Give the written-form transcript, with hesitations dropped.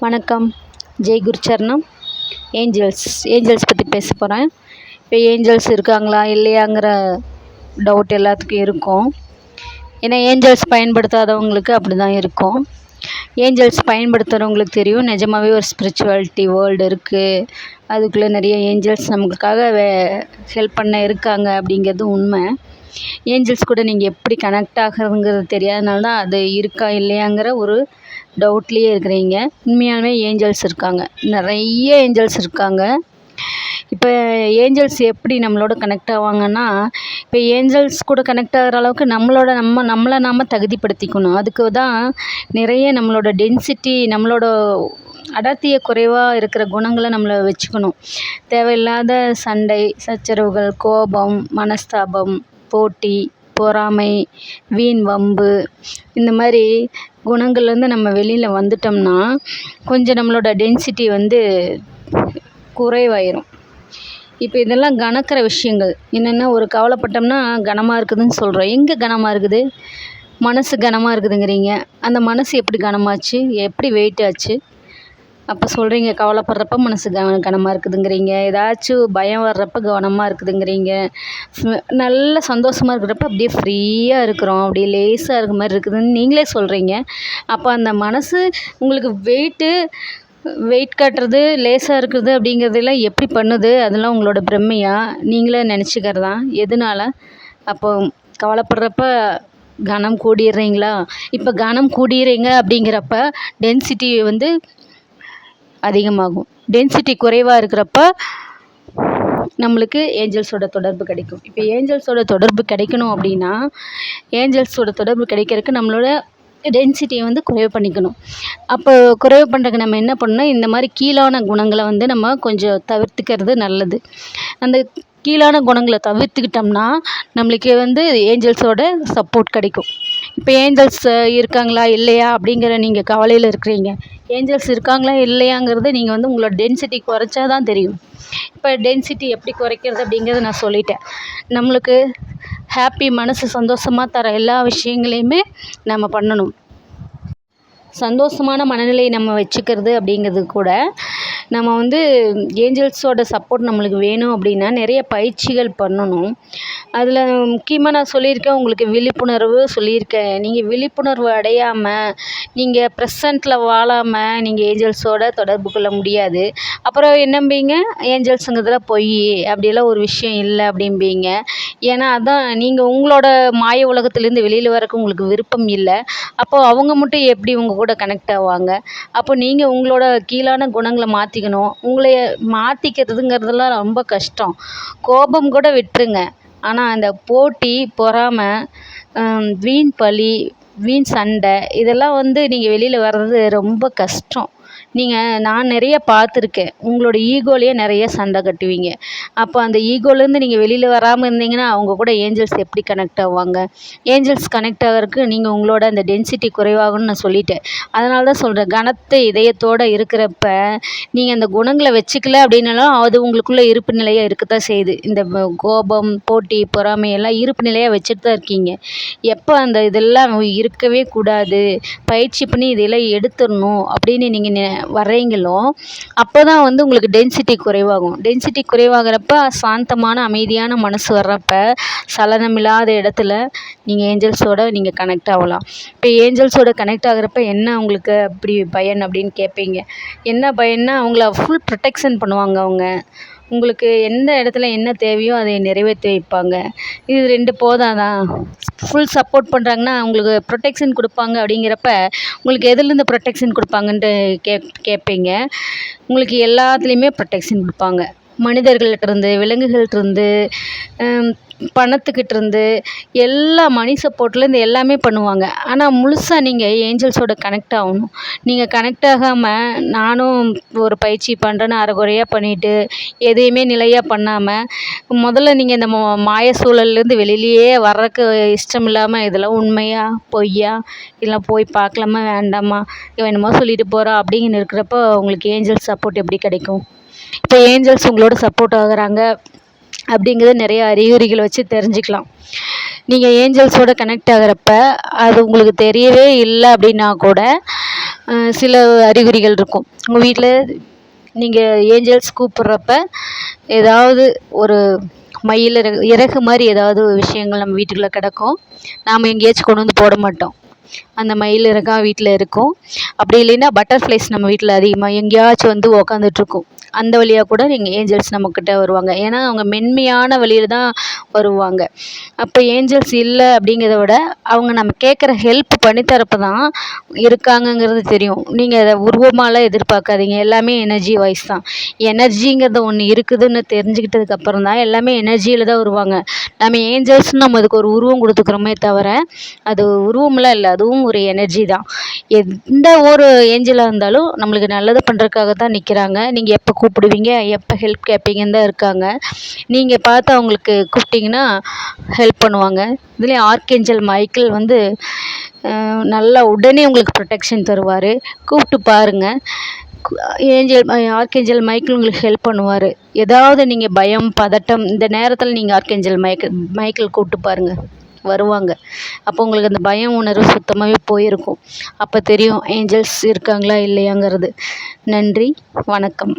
வணக்கம். ஜெய் குருச்சரணம். ஏஞ்சல்ஸ் பற்றி பேச போகிறேன். இப்போ ஏஞ்சல்ஸ் இருக்காங்களா இல்லையாங்கிற டவுட் எல்லாத்துக்கும் இருக்கும். ஏன்னா ஏஞ்சல்ஸ் பயன்படுத்தாதவங்களுக்கு அப்படி தான் இருக்கும். ஏஞ்சல்ஸ் பயன்படுத்துகிறவங்களுக்கு தெரியும் நிஜமாகவே ஒரு ஸ்பிரிச்சுவாலிட்டி வேர்ல்டு இருக்குது, அதுக்குள்ளே நிறைய ஏஞ்சல்ஸ் நமக்காக ஹெல்ப் பண்ண இருக்காங்க அப்படிங்கிறது உண்மை. ஏஞ்சல்ஸ் கூட நீங்கள் எப்படி கனெக்ட் ஆகிறதுங்கிறது தெரியாதனால தான் அது இருக்கா இல்லையாங்கிற ஒரு டவுட்லேயே இருக்கிறீங்க. உண்மையாலுமே ஏஞ்சல்ஸ் இருக்காங்க, நிறைய ஏஞ்சல்ஸ் இருக்காங்க. இப்போ ஏஞ்சல்ஸ் எப்படி நம்மளோட கனெக்ட் ஆவாங்கன்னா, இப்போ ஏஞ்சல்ஸ் கூட கனெக்ட் ஆகிற அளவுக்கு நம்மளை நாம் தகுதிப்படுத்திக்கணும். அதுக்கு தான் நிறைய நம்மளோட டென்சிட்டி, நம்மளோட அடர்த்தியை குறைவாக இருக்கிற குணங்களை நம்மளை வச்சுக்கணும். தேவையில்லாத சண்டை சச்சரவுகள், கோபம், மனஸ்தாபம், போட்டி, பொறாமை, வீண் வம்பு, இந்த மாதிரி குணங்கள்லேருந்து நம்ம வெளியில் வந்துட்டோம்னா கொஞ்சம் நம்மளோட டென்சிட்டி குறைவாயிரும். இப்போ இதெல்லாம் கணக்கிற விஷயங்கள் என்னென்னா, ஒரு கவலைப்பட்டோம்னா கனமாக இருக்குதுன்னு சொல்கிறோம். எங்கே கனமாக இருக்குது? மனசு கனமாக இருக்குதுங்கிறீங்க. அந்த மனசு எப்படி கனமாச்சு? எப்படி வெயிட் ஆச்சு? அப்போ சொல்கிறீங்க கவலைப்படுறப்ப மனசு கனமாக இருக்குதுங்கிறீங்க, ஏதாச்சும் பயம் வர்றப்ப கவனமாக இருக்குதுங்கிறீங்க, நல்ல சந்தோஷமாக இருக்கிறப்ப அப்படியே ஃப்ரீயாக இருக்கிறோம், அப்படியே லேசாக இருக்க மாதிரி இருக்குதுன்னு நீங்களே சொல்கிறீங்க. அப்போ அந்த மனசு உங்களுக்கு வெயிட் காட்டுறது, லேசாக இருக்குது அப்படிங்கிறதெல்லாம் எப்படி பண்ணுது? அதெல்லாம் உங்களோட பிரம்மையா? நீங்களே நினச்சிக்கிறதா? எதனால? அப்போ கவலைப்படுறப்ப கனம் கூடிடுறீங்களா? இப்போ கனம் கூடிடுறீங்க அப்படிங்கிறப்ப டென்சிட்டி அதிகமாகும். டென்சிட்டி குறைவாக இருக்கிறப்ப நம்மளுக்கு ஏஞ்சல்ஸோட தொடர்பு கிடைக்கும். இப்போ ஏஞ்சல்ஸோட தொடர்பு கிடைக்கணும் அப்படின்னா, ஏஞ்சல்ஸோட தொடர்பு கிடைக்கிறதுக்கு நம்மளோட டென்சிட்டியை குறைவு பண்ணிக்கணும். அப்போ குறைவு பண்ணுறதுக்கு நம்ம என்ன பண்ணணும்? இந்த மாதிரி கீழான குணங்களை நம்ம கொஞ்சம் தவிர்த்துக்கிறது நல்லது. அந்த கீழான குணங்களை தவிர்த்துக்கிட்டோம்னா நம்மளுக்கு ஏஞ்சல்ஸோட சப்போர்ட் கிடைக்கும். இப்போ ஏஞ்சல்ஸ் இருக்காங்களா இல்லையா அப்படிங்கிற நீங்கள் கவலையில் இருக்கிறீங்க. ஏஞ்சல்ஸ் இருக்காங்களா இல்லையாங்கிறது நீங்கள் உங்களோட டென்சிட்டி குறைச்சா தான் தெரியும். இப்போ டென்சிட்டி எப்படி குறைக்கிறது அப்படிங்கிறத நான் சொல்லிட்டேன். நம்மளுக்கு ஹாப்பி, மனசு சந்தோஷமாக தர எல்லா விஷயங்களையுமே நம்ம பண்ணணும். சந்தோஷமான மனநிலையை நம்ம வச்சுக்கிறது அப்படிங்கிறது கூட நம்ம ஏஞ்சல்ஸோட சப்போர்ட் நம்மளுக்கு வேணும் அப்படின்னா நிறைய பயிற்சிகள் பண்ணணும். அதில் முக்கியமாக நான் சொல்லியிருக்கேன், உங்களுக்கு விழிப்புணர்வு சொல்லியிருக்கேன். நீங்கள் விழிப்புணர்வு அடையாமல், நீங்கள் ப்ரெசண்ட்டில் வாழாமல் நீங்கள் ஏஞ்சல்ஸோட தொடர்பு கொள்ள முடியாது. அப்புறம் என்னம்பீங்க, ஏஞ்சல்ஸுங்கிறதுல பொய், அப்படியெல்லாம் ஒரு விஷயம் இல்லை அப்படிம்பீங்க. ஏன்னா அதான் நீங்கள் உங்களோட மாய உலகத்துலேருந்து வெளியில் வரக்கு உங்களுக்கு விருப்பம் இல்லை. அப்போது அவங்க மட்டும் எப்படி உங்கள் கூட கனெக்ட் ஆவாங்க? அப்போ நீங்கள் உங்களோட கீழான குணங்களை மாற்றிக்கணும். உங்களை மாற்றிக்கிறதுங்கிறதுலாம் ரொம்ப கஷ்டம். கோபம் கூட விட்டுருங்க. ஆனால் அந்த போட்டி, பொறாமை, வீண் பழி, வீண் சண்டை, இதெல்லாம் நீங்கள் வெளியில் வர்றது ரொம்ப கஷ்டம். நான் நிறைய பார்த்துருக்கேன். உங்களோட ஈகோலேயே நிறைய சண்டை கட்டுவீங்க. அப்போ அந்த ஈகோலேருந்து நீங்கள் வெளியில் வராமல் இருந்தீங்கன்னா அவங்க கூட ஏஞ்சல்ஸ் எப்படி கனெக்ட் ஆவாங்க? ஏஞ்சல்ஸ் கனெக்ட் ஆகிறதுக்கு நீங்கள் உங்களோட அந்த டென்சிட்டி குறைவாகும்னு நான் சொல்லிட்டேன். அதனால தான் சொல்கிறேன், கனத்த இதயத்தோடு இருக்கிறப்ப நீங்கள் அந்த குணங்களை வச்சுக்கல அப்படின்னாலும் அது உங்களுக்குள்ளே இருப்பு நிலையாக இருக்கத்தான் செய்யுது. இந்த கோபம், போட்டி, பொறாமை எல்லாம் இருப்பு நிலையாக வச்சுட்டு தான் இருக்கீங்க. எப்போ அந்த இதெல்லாம் இருக்கவே கூடாது, பயிற்சி பண்ணி இதெல்லாம் எடுத்துடணும் அப்படின்னு நீங்கள் வர்றீங்களோ அப்போ தான் உங்களுக்கு டென்சிட்டி குறைவாகும். டென்சிட்டி குறைவாகிறப்ப சாந்தமான அமைதியான மனசு வர்றப்ப சலனமில்லாத இடத்துல நீங்கள் ஏஞ்சல்ஸோட நீங்கள் கனெக்ட் ஆகலாம். இப்போ ஏஞ்சல்ஸோட கனெக்ட் ஆகிறப்ப என்ன உங்களுக்கு அப்படி பயன் அப்படின்னு கேட்பீங்க. என்ன பயன்னா, அவங்கள ஃபுல் ப்ரொடெக்ஷன் பண்ணுவாங்க. அவங்க உங்களுக்கு எந்த இடத்துல என்ன தேவையோ அதை நிறைவேற்றி வைப்பாங்க. இது 2 போதாதான்? ஃபுல் சப்போர்ட் பண்ணுறாங்கன்னா உங்களுக்கு ப்ரொடெக்ஷன் கொடுப்பாங்க. அப்படிங்கிறப்ப உங்களுக்கு எதுலேருந்து ப்ரொடெக்ஷன் கொடுப்பாங்கன்ட்டு கேட்பீங்க. உங்களுக்கு எல்லாத்துலேயுமே ப்ரொடெக்ஷன் கொடுப்பாங்க. மனிதர்கள்கிட்டருந்து, விலங்குகள்கிட்டருந்து, பணத்துக்கிட்டேருந்து, எல்லா மணி சப்போர்ட்லேருந்து எல்லாமே பண்ணுவாங்க. ஆனால் முழுசாக நீங்கள் ஏஞ்சல்ஸோட கனெக்ட் ஆகணும். நீங்கள் கனெக்ட் ஆகாமல் நானும் ஒரு பயிற்சி பண்ணுறேன்னு அரைகுறையாக பண்ணிவிட்டு எதையுமே நிலையாக பண்ணாமல் முதல்ல நீங்கள் இந்த மாய சூழல்லேருந்து வெளியிலேயே வர்றதுக்கு இஷ்டம் இல்லாமல் இதெல்லாம் உண்மையா பொய்யா, இல்லை போய் பார்க்கலாமா வேண்டாமா, இவன் என்னமோ சொல்லிட்டு போகிறா அப்படிங்கன்னு இருக்கிறப்போ உங்களுக்கு ஏஞ்சல்ஸ் சப்போர்ட் எப்படி கிடைக்கும்? இப்போ ஏஞ்சல்ஸ் உங்களோட சப்போர்ட் ஆகுறாங்க அப்படிங்கிறது நிறைய அறிகுறிகளை வச்சு தெரிஞ்சுக்கலாம். நீங்கள் ஏஞ்சல்ஸோட கனெக்ட் ஆகிறப்ப அது உங்களுக்கு தெரியவே இல்லை அப்படின்னா கூட சில அறிகுறிகள் இருக்கும். உங்கள் வீட்டில் நீங்கள் ஏஞ்சல்ஸ் கூப்பிட்றப்ப ஏதாவது ஒரு மயில் இறகு மாதிரி ஏதாவது விஷயங்கள் நம்ம வீட்டுக்குள்ளே கிடக்கும். நாம் எங்கேயாச்சும் கொண்டு வந்து போட மாட்டோம். அந்த மயில் இறகா வீட்டில் இருக்கும். அப்படி இல்லைன்னா பட்டர்ஃப்ளைஸ் நம்ம வீட்டில் அதிகமாக எங்கேயாச்சும் வந்து உக்காந்துட்ருக்கும். அந்த வழியாக கூட நீங்கள் ஏஞ்சல்ஸ் நம்மக்கிட்ட வருவாங்க. ஏன்னா அவங்க மென்மையான வழியில் தான் வருவாங்க. அப்போ ஏஞ்சல்ஸ் இல்லை அப்படிங்கிறத விட அவங்க நம்ம கேட்குற ஹெல்ப் பண்ணித்தரப்ப தான் இருக்காங்கங்கிறது தெரியும். நீங்கள் அதை உருவமாலாம் எதிர்பார்க்காதீங்க. எல்லாமே எனர்ஜி வைஸ் தான். எனர்ஜிங்கிறது ஒன்று இருக்குதுன்னு தெரிஞ்சுக்கிட்டதுக்கப்புறம் தான் எல்லாமே எனர்ஜியில் தான் வருவாங்க. நம்ம ஏஞ்சல்ஸ்னு நம்ம அதுக்கு ஒரு உருவம் கொடுத்துக்கிறோமே தவிர அது உருவம்லாம் இல்லை, அதுவும் ஒரு எனர்ஜி தான். எந்த ஒரு ஏஞ்சலாக இருந்தாலும் நம்மளுக்கு நல்லது பண்ணுறதுக்காக தான் நிற்கிறாங்க. நீங்கள் எப்போ கூப்பிடுவீங்க, எப்போ ஹெல்ப் கேட்பீங்கன்னு தான் இருக்காங்க. நீங்கள் பார்த்து அவங்களுக்கு கூப்பிட்டிங்கன்னா ஹெல்ப் பண்ணுவாங்க. இதுலேயும் ஆர்க்கேஞ்சல் மைக்கேல் வந்து நல்லா உடனே உங்களுக்கு ப்ரொடெக்ஷன் தருவார். கூப்பிட்டு பாருங்கள். ஆர்க்கேஞ்சல் மைக்கேல் உங்களுக்கு ஹெல்ப் பண்ணுவார். ஏதாவது நீங்கள் பயம், பதட்டம் இந்த நேரத்தில் நீங்கள் ஆர்க்கேஞ்சல் மைக்கேல் கூப்பிட்டு பாருங்கள், வருவாங்க. அப்போ உங்களுக்கு அந்த பயம் உணர்வு சுத்தமாகவே போயிருக்கும். அப்போ தெரியும் ஏஞ்சல்ஸ் இருக்காங்களா இல்லையாங்கிறது. நன்றி, வணக்கம்.